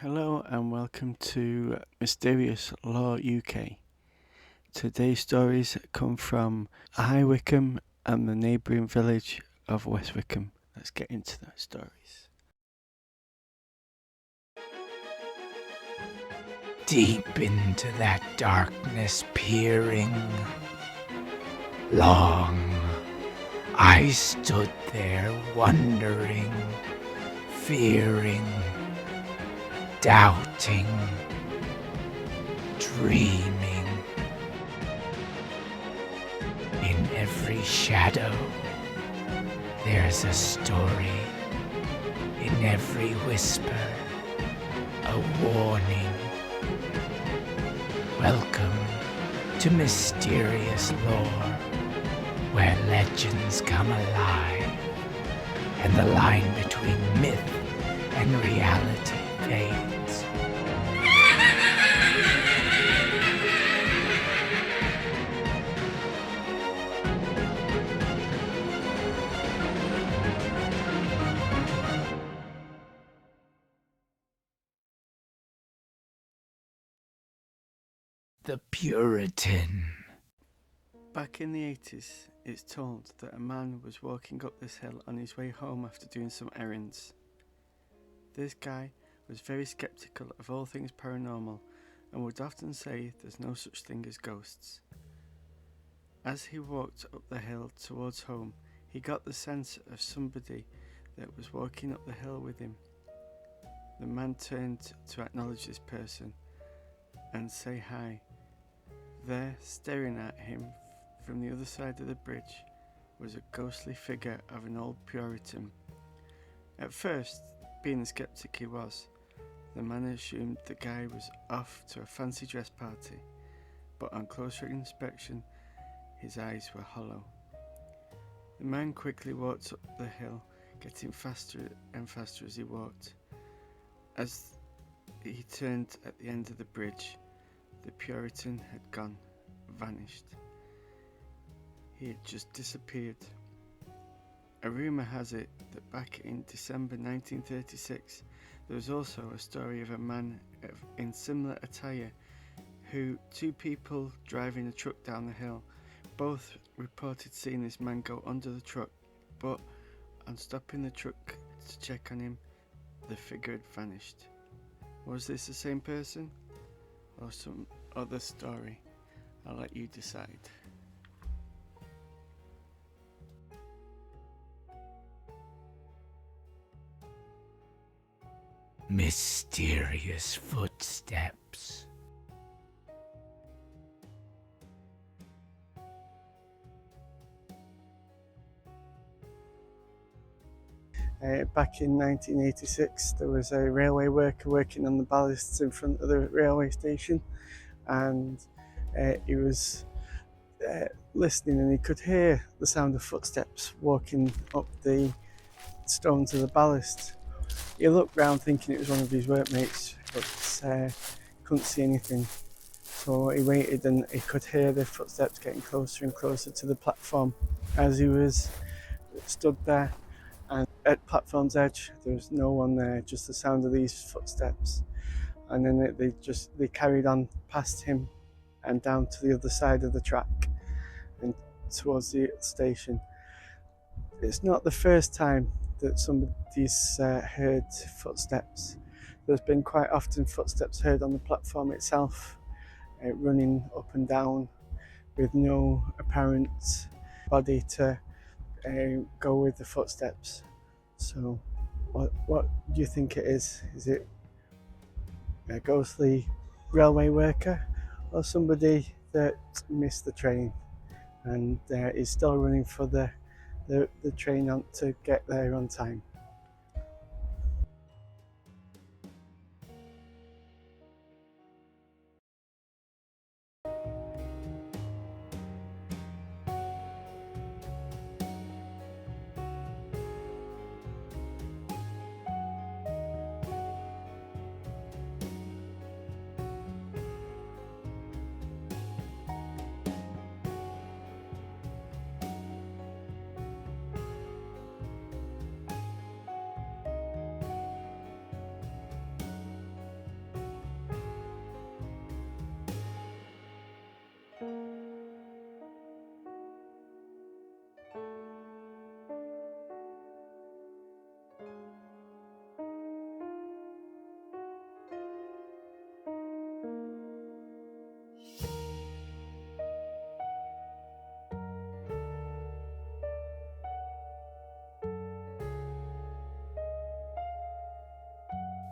Hello and welcome to Mysterious Law UK. Today's stories come from High Wycombe and the neighbouring village of West Wycombe. Let's get into the stories. Deep into that darkness peering, long I stood there wondering, fearing, doubting, dreaming. In every shadow, there's a story. In every whisper, a warning. Welcome to Mysterious Lore, where legends come alive and the line between myth and reality fades. The Puritan. Back in the 80s, it's told that a man was walking up this hill on his way home after doing some errands. This guy was very skeptical of all things paranormal and would often say there's no such thing as ghosts. As he walked up the hill towards home, he got the sense of somebody that was walking up the hill with him. The man turned to acknowledge this person and say hi. There, staring at him from the other side of the bridge, was a ghostly figure of an old Puritan. At first, being the skeptic he was, the man assumed the guy was off to a fancy dress party, but on closer inspection, his eyes were hollow. The man quickly walked up the hill, getting faster and faster as he walked. As he turned at the end of the bridge, the Puritan had gone, vanished. He had just disappeared. A rumour has it that back in December 1936, there was also a story of a man in similar attire who two people driving a truck down the hill both reported seeing this man go under the truck, but on stopping the truck to check on him, the figure had vanished. Was this the same person or some other story? I'll let you decide. Mysterious footsteps. Back in 1986, there was a railway worker working on the ballasts in front of the railway station, and he was listening, and he could hear the sound of footsteps walking up the stones of the ballast. He looked round thinking it was one of his workmates, but couldn't see anything. So he waited, and he could hear the footsteps getting closer and closer to the platform. As he was stood there, and at platform's edge, there was no one there, just the sound of these footsteps. And then they carried on past him and down to the other side of the track and towards the station. It's not the first time that somebody's heard footsteps. There's been quite often footsteps heard on the platform itself, running up and down with no apparent body to go with the footsteps. So what do you think it is? Is it a ghostly railway worker or somebody that missed the train and is still running for the train on to get there on time?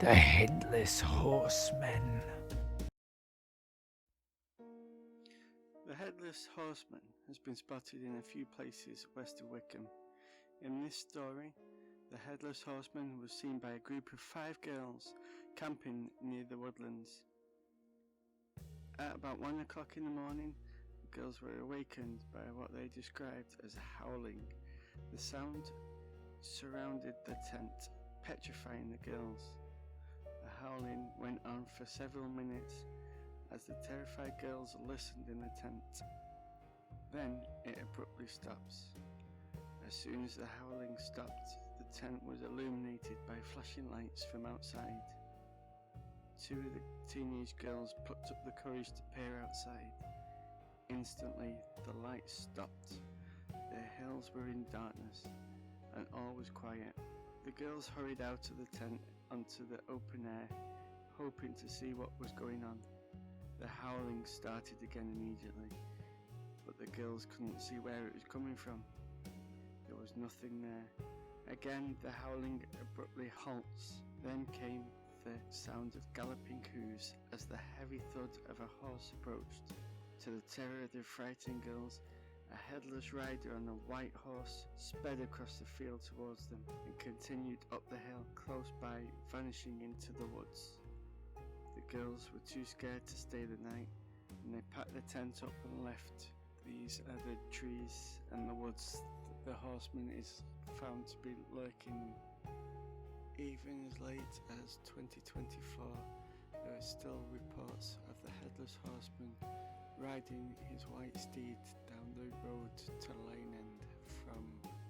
The Headless Horseman. The Headless Horseman has been spotted in a few places west of Wycombe. In this story, the Headless Horseman was seen by a group of 5 girls camping near the woodlands. At about 1 o'clock in the morning, the girls were awakened by what they described as howling. The sound surrounded the tent, petrifying the girls. The howling went on for several minutes as the terrified girls listened in the tent. Then it abruptly stops. As soon as the howling stopped, the tent was illuminated by flashing lights from outside. 2 of the teenage girls plucked up the courage to peer outside. Instantly, the lights stopped. Their hills were in darkness, and all was quiet. The girls hurried out of the tent onto the open air, hoping to see what was going on. The howling started again immediately, but the girls couldn't see where it was coming from. There was nothing there. Again, the howling abruptly halts. Then came the sound of galloping hooves as the heavy thud of a horse approached. To the terror of the frightened girls, a headless rider on a white horse sped across the field towards them and continued up the hill close by, vanishing into the woods. The girls were too scared to stay the night, and they packed the tent up and left. These are the trees and the woods that the horseman is found to be lurking. Even as late as 2024, there are still reports of the Headless Horseman riding his white steed down the road to Lane End from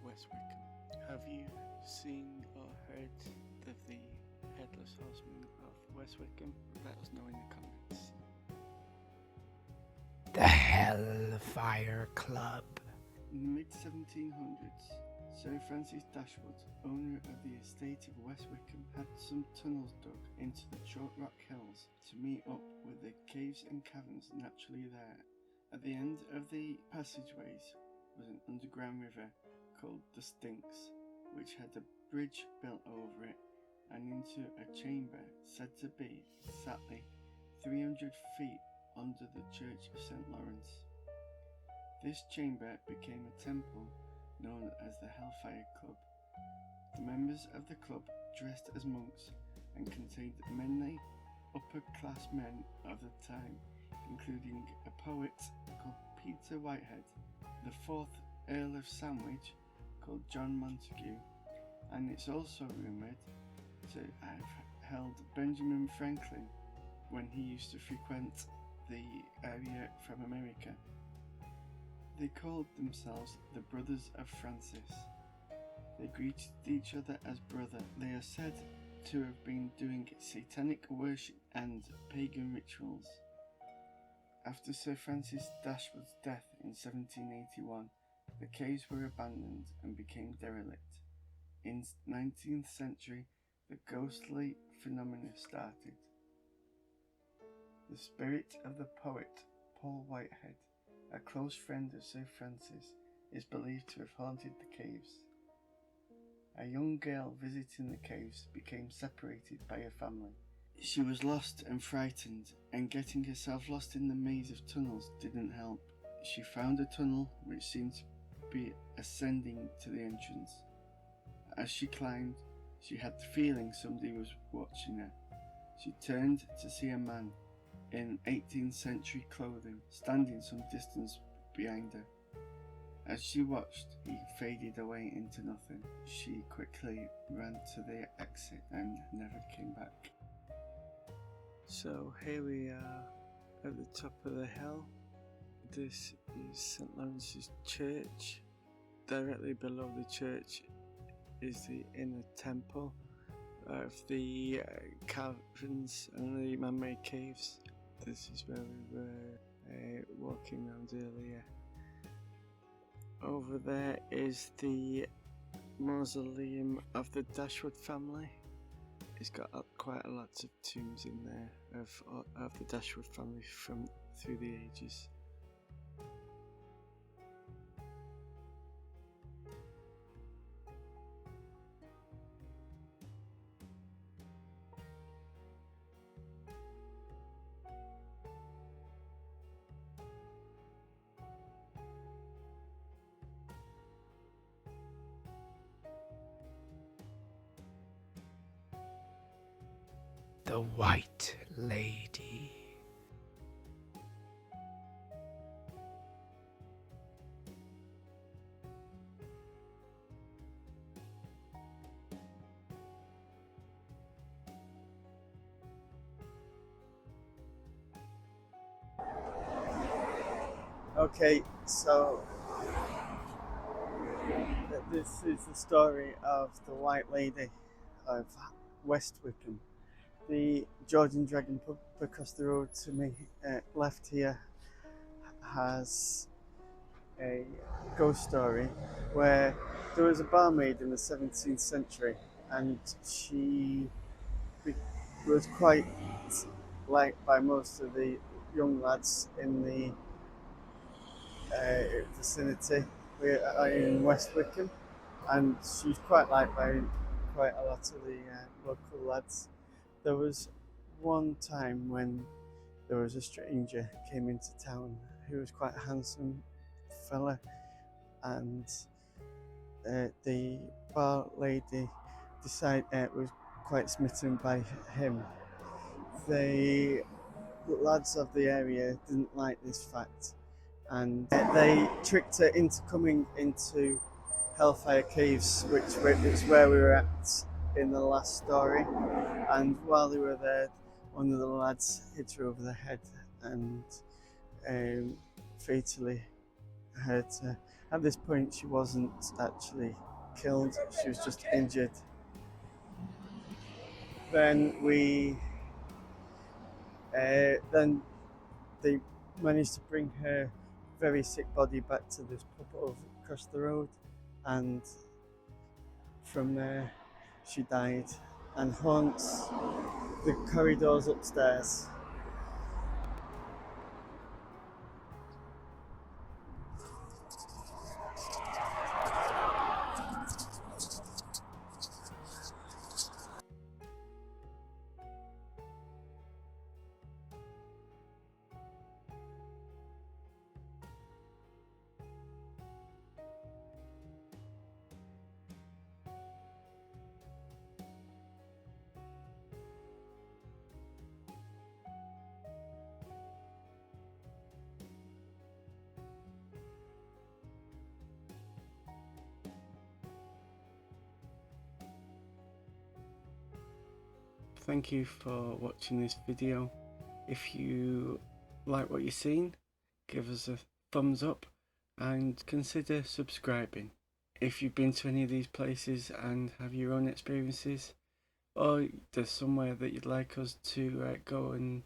West Wycombe. Have you seen or heard of the Headless Horseman of West Wycombe? Let us know in the comments. The Hellfire Club. In the mid-1700s, Sir Francis Dashwood, owner of the estate of West Wycombe, had some tunnels dug into the chalk rock hills to meet up with the caves and caverns naturally there. At the end of the passageways was an underground river called the Styx, which had a bridge built over it and into a chamber said to be exactly 300 feet under the Church of St. Lawrence. This chamber became a temple known as the Hellfire Club. The members of the club dressed as monks and contained many upper-class men of the time, including a poet called Peter Whitehead, the 4th Earl of Sandwich called John Montague, and it's also rumoured to have held Benjamin Franklin when he used to frequent the area from America. They called themselves the Brothers of Francis. They greeted each other as brother. They are said to have been doing satanic worship and pagan rituals. After Sir Francis Dashwood's death in 1781, the caves were abandoned and became derelict. In the 19th century, the ghostly phenomena started. The spirit of the poet Paul Whitehead, a close friend of Sir Francis, is believed to have haunted the caves. A young girl visiting the caves became separated by her family. She was lost and frightened, and getting herself lost in the maze of tunnels didn't help. She found a tunnel which seemed to be ascending to the entrance. As she climbed, she had the feeling somebody was watching her. She turned to see a man in 18th century clothing standing some distance behind her. As she watched, he faded away into nothing. She quickly ran to the exit and never came back. So here we are at the top of the hill. This is St. Lawrence's Church. Directly below the church is the inner temple of the caverns and the man-made caves. This is where we were walking around earlier. Over there is the mausoleum of the Dashwood family. It's got quite a lot of tombs in there of the Dashwood family from through the ages. the White Lady. Okay, so this is the story of the White Lady of West Wycombe. The Georgian Dragon pub across the road to me, left here, has a ghost story where there was a barmaid in the 17th century, and she was quite liked by most of the young lads in the vicinity. We are in West Wycombe, and she's quite liked by quite a lot of the local lads. There was one time when there was a stranger came into town who was quite a handsome fella, and the bar lady was quite smitten by him. The lads of the area didn't like this fact, and they tricked her into coming into Hellfire Caves, which is where we were at in the last story. And while they were there, one of the lads hit her over the head and fatally hurt her. At this point, she wasn't actually killed; she was just injured. Then then they managed to bring her very sick body back to this pub over across the road, and from there she died and haunts the corridors upstairs. Thank you for watching this video. If you like what you've seen, give us a thumbs up and consider subscribing. If you've been to any of these places and have your own experiences, or there's somewhere that you'd like us to go and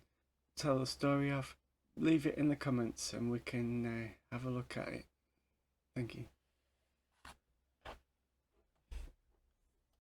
tell a story of, leave it in the comments and we can have a look at it. Thank you.